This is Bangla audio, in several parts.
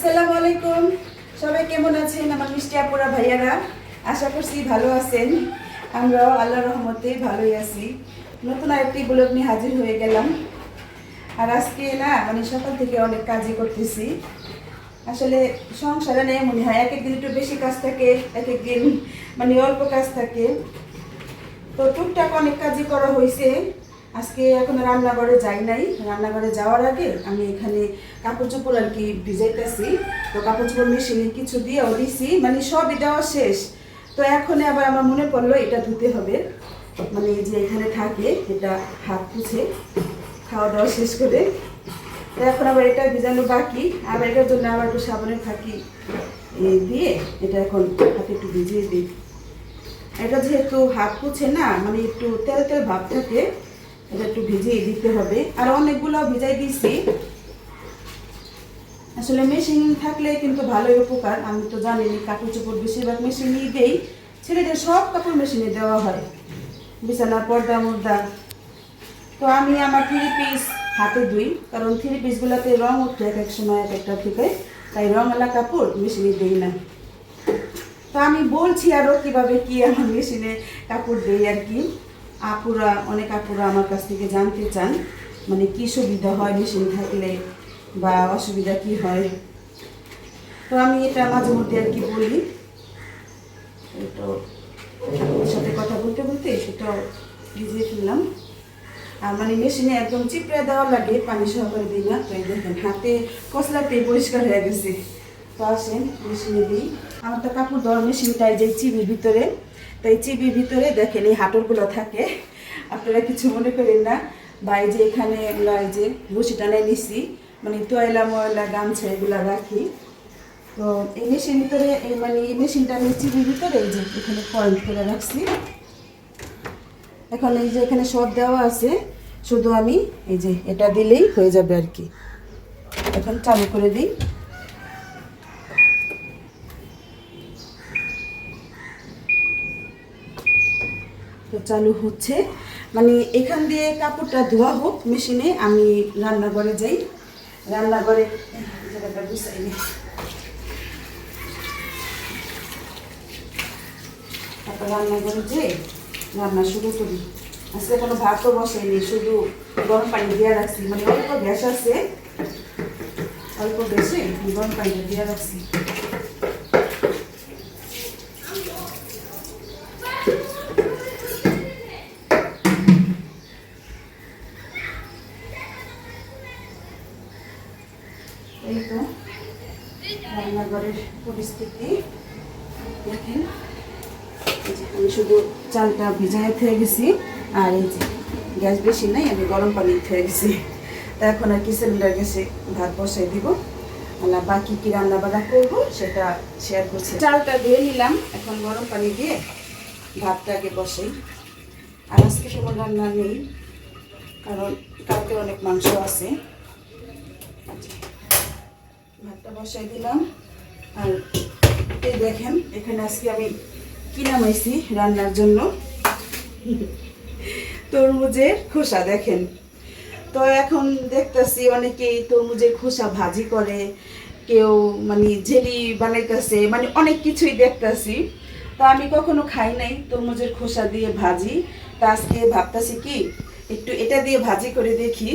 আসসালামু আলাইকুম। সবাই কেমন আছেন আমার মিষ্টি আপুরা ভাইয়ারা? আশা করছি ভালো আছেন। আমরাও আল্লাহর রহমতে ভালোই আছি। নতুন আরেকটি ব্লগ নিয়ে হাজির হয়ে গেলাম। আর আজকে না সকাল থেকে অনেক কাজই করতেছি। আসলে সংসারে নেই মনে হয় এক একদিন একটু বেশি কাজ থাকে, এক একদিন অল্প কাজ থাকে। তো টুকটাক অনেক কাজই করা হয়েছে। আজকে এখন রান্নাঘরে যাই নাই। রান্নাঘরে যাওয়ার আগে আমি এখানে কাপড় চোপড় আর কি ভিজাইতেছি। তো কাপড় চোপড় মেশিনে কিছু দিয়েও দিছি, সবই দেওয়া শেষ। তো এখন আবার আমার মনে পড়লো এটা ধুতে হবে। এই যে এখানে থাকে এটা হাত পুছে খাওয়া দাওয়া শেষ করে। তো এখন আবার এটা ভিজানো বাকি, আবার এটার জন্য আবার একটু সাবানের ফাঁকি দিয়ে এটা এখন হাতে একটু ভিজিয়ে দিই। এটা যেহেতু হাত পুছে না একটু তেল তেল ভাব থাকে, এটা একটু ভিজিয়ে দিতে হবে। আর অনেকগুলো ভিজাই দিয়েছি। আসলে মেশিন থাকলে কিন্তু ভালোই উপকার। আমি তো জানি কাপড় চোপড় বেশিরভাগ মেশিনেই দেই। ছেলেদের সব কাপড় মেশিনে দেওয়া হয়, বিছানা পর্দা মুর্দা। তো আমি আমার 3 পিস হাতে ধুই, কারণ 3 পিসগুলোতে রং উঠে এক এক সময় এক একটা থেকে, তাই রঙওয়ালা কাপড় মেশিনে দিই না। তো আমি বলছি আরও কীভাবে কি আমার মেশিনে কাপড় দেই আর কি। অনেক আপুরা আমার কাছ থেকে জানতে চান কি সুবিধা হয় মেশিন থাকলে বা অসুবিধা কি হয়। তো আমি এটা মাঝে মধ্যে আর কি বলি। তো আপনার সাথে কথা বলতে বলতে সেটাও ভিজিয়ে ফেললাম। আর মেশিনে একদম চিপড়ে দেওয়া লাগে, পানি সহকারে দিই না। তো এই দেখেন হাতে কসলাতেই পরিষ্কার হয়ে গেছে। তো আসেন মেশিনে দিই। আমার তো কাপড় ধোয়ার মেশিনটাই যে চিবির ভিতরে, তো এই চিবির ভিতরে দেখেন এই হাঁটুরগুলো থাকে। আপনারা কিছু মনে করেন না। বা এই যে এখানে এই যে রশি টানায় নিছি, তোয়লা ময়লা গামছা এগুলো রাখি। তো এই মেশিন ভিতরে এই মেশিনটা আমি চিবির ভিতরে এই যে এখানে পয়েন্ট করে রাখছি। এখন এই যে এখানে সব দেওয়া আছে, শুধু আমি এই যে এটা দিলেই হয়ে যাবে আর কি। এখন চালু করে দিই। তো চালু হচ্ছে, এখান দিয়ে কাপড়টা ধোয়া হোক মেশিনে, আমি রান্নাঘরে যাই। রান্নাঘরে জায়গাটা গুছাই নি, তারপর রান্নাঘরে যেয়ে রান্না শুরু করি। আজকে কোনো ভাতও বসাইনি, শুধু গরম পানি দিয়ে রাখছি। অল্প গ্যাস আছে, অল্প গ্যাসে গরম পানি দিয়ে রাখছি। এই তো রান্নাঘরের পরিস্থিতি দেখেন। আমি শুধু চালটা ভিজাই থেকে গেছি, আর এই যে গ্যাস বেশি নাই, আমি গরম পানি থেকে গেছি। তা এখন আর কি সিলিন্ডার গ্যাসে ভাত বসাই দিব। আর বাকি কি রান্না বান্না করবো সেটা শেয়ার করছি। চালটা ধুয়ে নিলাম, এখন গরম পানি দিয়ে ভাতটাকে বসাই। আর আজকে তেমন রান্না নেই, কারণ কালকে অনেক মাংস আছে। ভাতটা বসাই দিলাম। আর এই দেখেন এখানে আজকে আমি কি নামাইছি রান্নার জন্য, তরমুজের খোসা দেখেন। তো এখন দেখতেছি অনেকেই তরমুজের খোসা ভাজি করে, কেউ ঝেলি বানাইতেছে, অনেক কিছুই দেখতেছি। তো আমি কখনো খাই নাই তরমুজের খোসা দিয়ে ভাজি। তা আজকে ভাবতেছি কি একটু এটা দিয়ে ভাজি করে দেখি।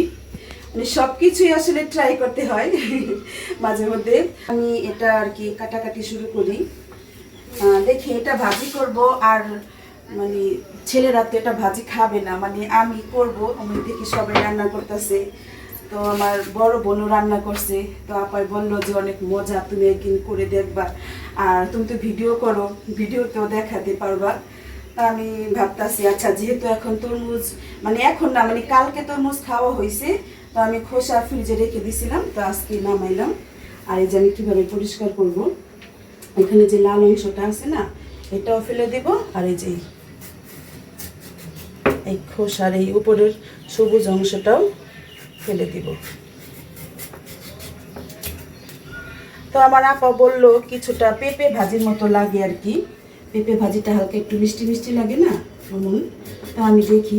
সব কিছুই আসলে ট্রাই করতে হয় মাঝে মধ্যে। আমি এটা আর কি কাটাকাটি শুরু করি, দেখি এটা ভাজি করব। আর ছেলেরা তো এটা ভাজি খাবে না, আমি করব। আমি দেখি সবাই রান্না করতেছে। তো আমার বড় বোনও রান্না করছে। তো আপাই বললো যে অনেক মজা, তুমি একদিন করে দেখবা। আর তুমি তো ভিডিও করো, ভিডিওতেও দেখাতে পারবা। তা আমি ভাবতেছি আচ্ছা, যেহেতু এখন তরমুজ এখন না কালকে তরমুজ খাওয়া হয়েছে, তো আমি খোসা ফ্রিজে রেখে দিয়েছিলাম। তো আজকে নামাইলাম। আর এই যে আমি কীভাবে পরিষ্কার করব, এখানে যে লাল অংশটা আছে না, এটাও ফেলে দেব। আর এই যে এই খোসার এই উপরের সবুজ অংশটাও ফেলে দিব। তো আমার আপা বললো কিছুটা পেঁপে ভাজির মতো লাগে আর কি। পেঁপে ভাজিটা হালকা একটু মিষ্টি মিষ্টি লাগে না এমন। তো আমি দেখি,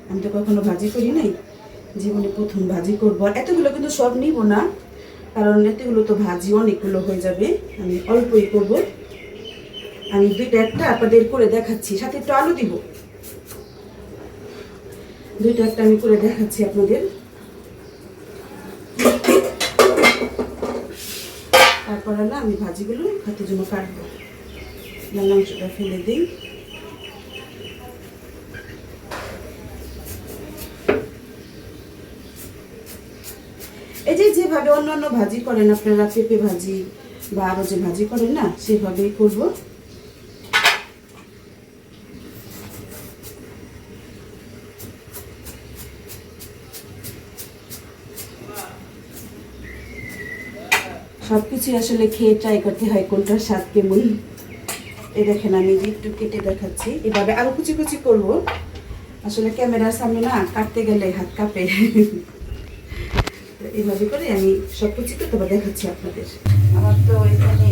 আমি তো কখনো ভাজি করি নাই, জীবনে প্রথম ভাজি করবো। আর এতগুলো কিন্তু সব নিব না, কারণ এতগুলো তো ভাজি অনেকগুলো হয়ে যাবে, আমি অল্পই করব। আমি দুইটা একটা আপনাদের করে দেখাচ্ছি, সাথে একটু আলু দিব। দুইটা একটা আমি করে দেখাচ্ছি আপনাদের। তারপর না আমি ভাজিগুলো হাতের জন্য কাটবো। মাংসটা ফেলে দিই। এই যে যেভাবে অন্যান্য ভাজি করেন আপনারা, পেঁপে ভাজি বা আরো যে ভাজি করেন না, সেভাবেই করব। সবকিছু আসলে খেয়ে ট্রাই করতে হয় কোনটার স্বাদ কেমন। এই দেখেন আমি একটু কেটে দেখাচ্ছি, এভাবে আরো কুচি কুচি করব। আসলে ক্যামেরার সামনে না কাটতে গেলে হাত কাঁপে। এইভাবে করে আমি সব কুচি করতে দেখাচ্ছি আপনাদের। আমার তো এখানে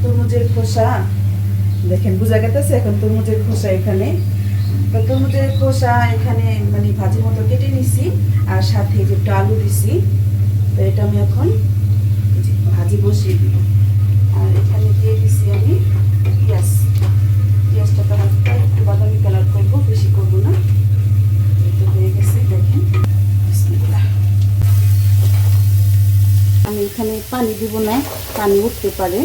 তরমুজের খোসা দেখেন, বোঝা গেছে এখন তরমুজের খোসা এখানে। তো তরমুজের খোসা এখানে মানে ভাজির মতো কেটে নিছি, আর সাথে যে একটু আলু দিছি। তো এটা আমি এখন ভাজি বসিয়ে দিব। আর এখানে দিয়ে দিছি আমি পেঁয়াজ। পেঁয়াজটা তো হালকা একটু বাদামি কালার করবো, বেশি করবো না। এটা হয়ে গেছে দেখেন। আমি এখানে পানি দিব না, পানি উঠতে পারে।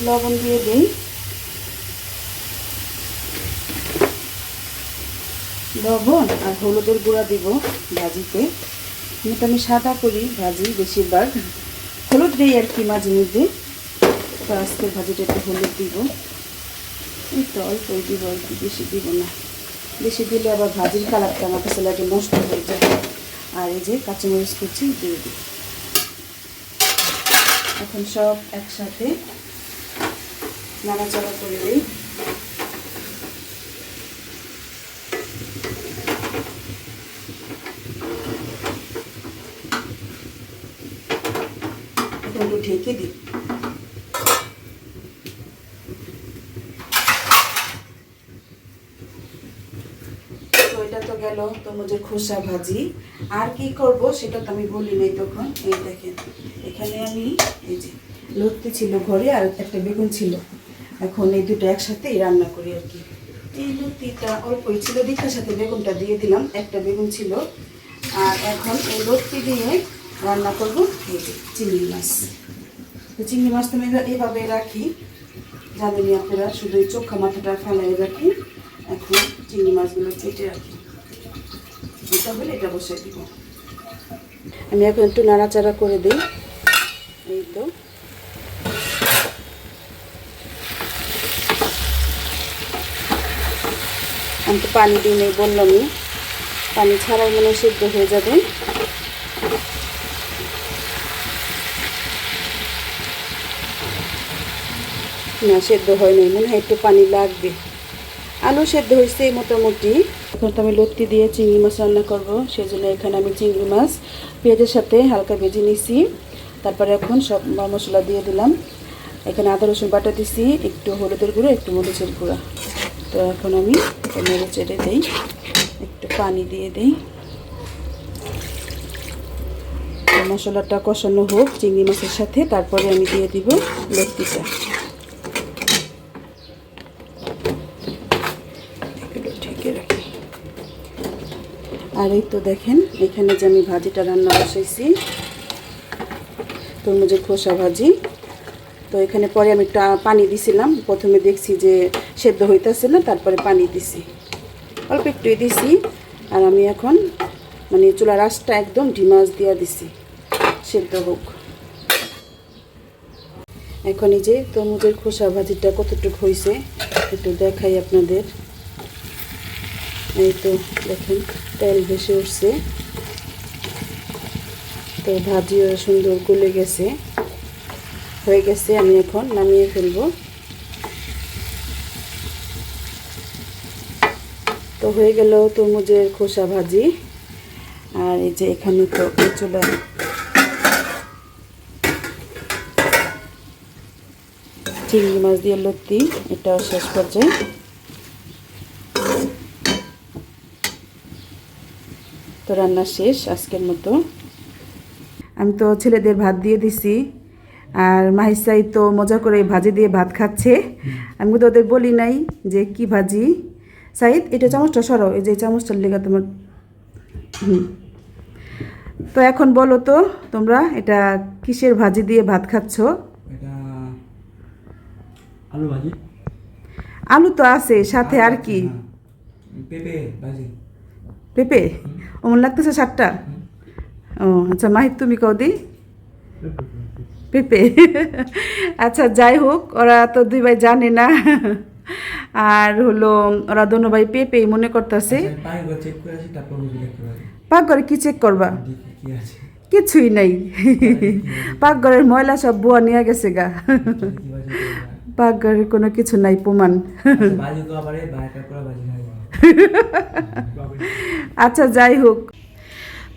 লবণ দিয়ে দিই, লবণ আর হলুদের গুঁড়া দিব ভাজিতে। কিন্তু আমি সাদা করি ভাজি বেশিরভাগ, হলুদ দিই আর কি মাঝে মধ্যে। তো আজকের ভাজিটা একটু হলুদ দিব, এই তো অল্পই দিব আর কি, বেশি দিব না। বেশি দিলে আবার ভাজির কালারটা আমার কাছে লাগে নষ্ট হয়ে যায়। আর এই যে কাঁচামরিচ কুচি দিয়ে দিই। এখন সব একসাথে নাড়াচাড়া করে দিই। একটু ঢেকে দিই। তো এটা তো গেল তরমুজের খোসা ভাজি। আর কি করব সেটা তো আমি বলি নাই তখন। এই দেখেন এখানে আমি এই যে লতি ছিল ঘরে, আর একটা বেগুন ছিল। এখন এই দুটো একসাথেই রান্না করি আর কি। এই লতিটা অল্পই ছিল, দীক্ষার সাথে বেগুনটা দিয়ে দিলাম, একটা বেগুন ছিল। আর এখন এই লতি দিয়ে রান্না করব এই যে চিংড়ি মাছ। তো চিংড়ি মাছ তো আমি এইভাবে রাখি, জানেনি আপনারা, শুধু এই চোখা মাথাটা ফেলাই রাখি। এখন চিংড়ি মাছগুলো কেটে রাখি, এটা হলে এটা বসে দিব। আমি এখন একটু নাড়াচাড়া করে দিই। এই তো আমি তো পানি দিই নেই বললামই, পানি ছাড়াই মনে সিদ্ধ হয়ে যাবে। না সেদ্ধ হয় নাই, মনে হয় একটু পানি লাগবে। আলু সেদ্ধ হয়েছে মোটামুটি। এখন তো আমি লতি দিয়ে চিংড়ি মাছ রান্না করবো, সেজন্য এখানে আমি চিংড়ি মাছ পেঁয়াজের সাথে হালকা ভেজে নিছি। তারপরে এখন সব মশলা দিয়ে দিলাম। এখানে আদা রসুন বাটা দিছি, একটু হলুদের গুঁড়ো, একটু মরিচের গুঁড়া। তো এখন আমি নেড়ে চেড়ে দিই, একটু পানি দিয়ে দিই। মশলাটা কষানো হোক চিংড়ি মাছের সাথে, তারপরে আমি দিয়ে দিব লতিটা। আর এই তো দেখেন এখানে যে আমি ভাজিটা রান্না বসাইছি, তরমুজের খোসা ভাজি। তো এখানে পরে আমি একটু পানি দিছিলাম, প্রথমে দেখছি যে সেদ্ধ হইতেছে না, তারপরে পানি দিছি, অল্প একটুই দিছি। আর আমি এখন মানে চুলার আঁচটা একদম ঢিমাজ দিয়া দিছি, সেদ্ধ হোক। এখন এই যে তরমুজের খোসা ভাজিটা কতটুকু হয়েছে একটু দেখাই আপনাদের। এই তো দেখেন তেল ভেসে উঠছে, তো ভাজিও সুন্দর গলে গেছে, হয়ে গেছে। আমি এখন নামিয়ে ফেলবো। তো হয়ে গেল তরমুজের খোসা ভাজি। আর এই যে এখানে তো চুলা চিংড়ি মাছ দিয়ে লতি, এটাও শেষ পর্যায়ে। তো রান্না শেষ আজকের মতো। আমি তো ছেলেদের ভাত দিয়ে দিছি, আর মাহিসাই তো মজা করে ভাজি দিয়ে ভাত খাচ্ছে। আমি তো ওদের বলি নাই যে কি ভাজি। সাইদ, এটা চামচটা সরাও, এই যে চামচটার লেগে তোমার। তো এখন বলো তো তোমরা এটা কিসের ভাজি দিয়ে ভাত খাচ্ছ? এটা আলু ভাজি। আলু তো আছে, সাথে আর কি? পেঁপে ভাজি। পেঁপে? ওমন লাগতেছে সাতটা? ও আচ্ছা, মাহিত তুমি কদি? পেঁপে। আচ্ছা, যাই হোক, ওরা তো দুই ভাই জানে না। আর হলো ওরা দোনো ভাই পেঁপেই মনে করতেছে। পাকঘরে কি চেক করবা? কিছুই নাই। পাকঘরের ময়লা সব বুয়া নিয়ে গেছে গা। পাকঘরে কোনো কিছু নাই প্রমাণ। আচ্ছা, যাই হোক,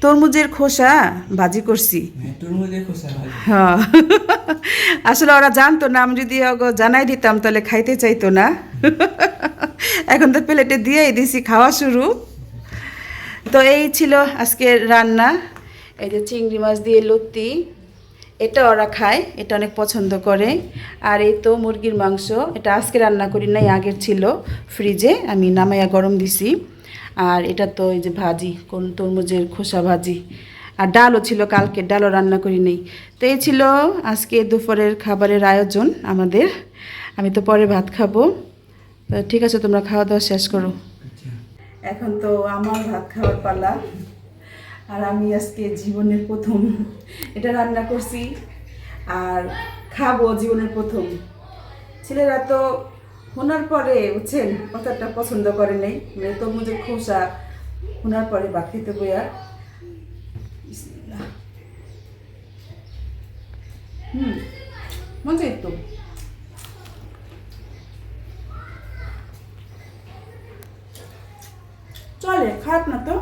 তরমুজের খোসা ভাজি করছি। হ্যাঁ, আসলে ওরা জানতো না, আমি যদি জানাই দিতাম তাহলে খাইতে চাইতো না। এখন তো প্লেটে দিয়েই দিছি, খাওয়া শুরু। তো এই ছিল আজকের রান্না। এই যে চিংড়ি মাছ দিয়ে লতি, এটা ওরা খায়, এটা অনেক পছন্দ করে। আর এই তো মুরগির মাংস, এটা আজকে রান্না করি নাই, আগের ছিল ফ্রিজে, আমি নামাইয়া গরম দিছি। আর এটা তো এই যে ভাজি, কোন তরমুজের খোসা ভাজি। আর ডালও ছিল কালকে, ডালও রান্না করি নেই। তো এই ছিল আজকে দুপুরের খাবারের আয়োজন আমাদের। আমি তো পরে ভাত খাবো। তো ঠিক আছে, তোমরা খাওয়া দাওয়া শেষ করো। এখন তো আমার ভাত খাওয়ার পালা। আর আমি আজকে জীবনের প্রথম এটা রান্না করছি আর খাবো জীবনের প্রথম। ছেলেরা তো শোনার পরে বুঝছেন কথাটা পছন্দ করে নেই, মানে তরমুজের খোসা শোনার পরে ভাত খেতে বইয়া। মজা একটু চলে, খারাপ না তো।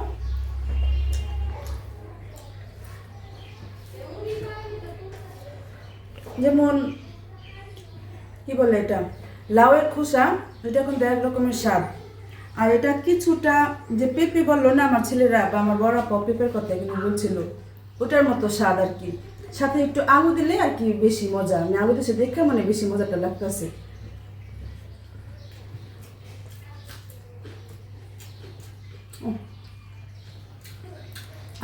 যেমন কি বলে এটা, লাউয়ের খোসা, এটা কিন্তু এক রকমের স্বাদ। আর এটা কিছুটা যে পেঁপে বললো না আমার ছেলেরা বা আমার বড় আপা পেঁপের কথা কিন্তু বলছিল, ওটার মতো স্বাদ আর কি। সাথে একটু আলু দিলে আর কি বেশি মজা, আমি আলু দিয়েছে দেখে মানে বেশি মজাটা লাগতেছে।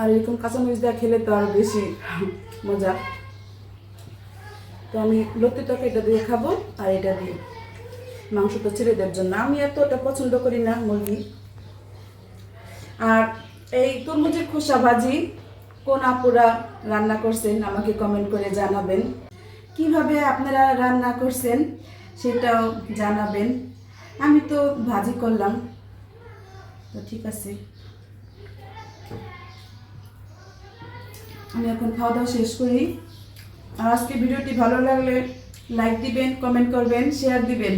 আর এরকম কাঁচামরিচ দেওয়া খেলে তো আরো বেশি মজা। তো আমি লতি তরকারিটা দিয়ে খাবো, আর এটা দিয়ে মাংস তো ছেলেদের জন্য, আমি এতটা পছন্দ করি না মুরগি। আর এই তরমুজের খোসা ভাজি কোন আপুরা রান্না করছেন আমাকে কমেন্ট করে জানাবেন। কিভাবে আপনারা রান্না করছেন সেটাও জানাবেন। আমি তো ভাজি করলাম, তো ঠিক আছে। আমি এখন খাওয়া দাওয়া শেষ করি। আর আজকে ভিডিওটি ভালো লাগলে লাইক দিবেন, কমেন্ট করবেন, শেয়ার দিবেন।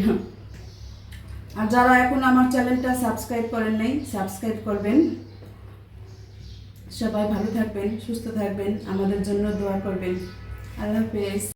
আর যারা এখন আমার চ্যানেলটা সাবস্ক্রাইব করেন নাই, সাবস্ক্রাইব করবেন। সবাই ভালো থাকবেন, সুস্থ থাকবেন, আমাদের জন্য দোয়া করবেন। আল্লাহ হাফেজ।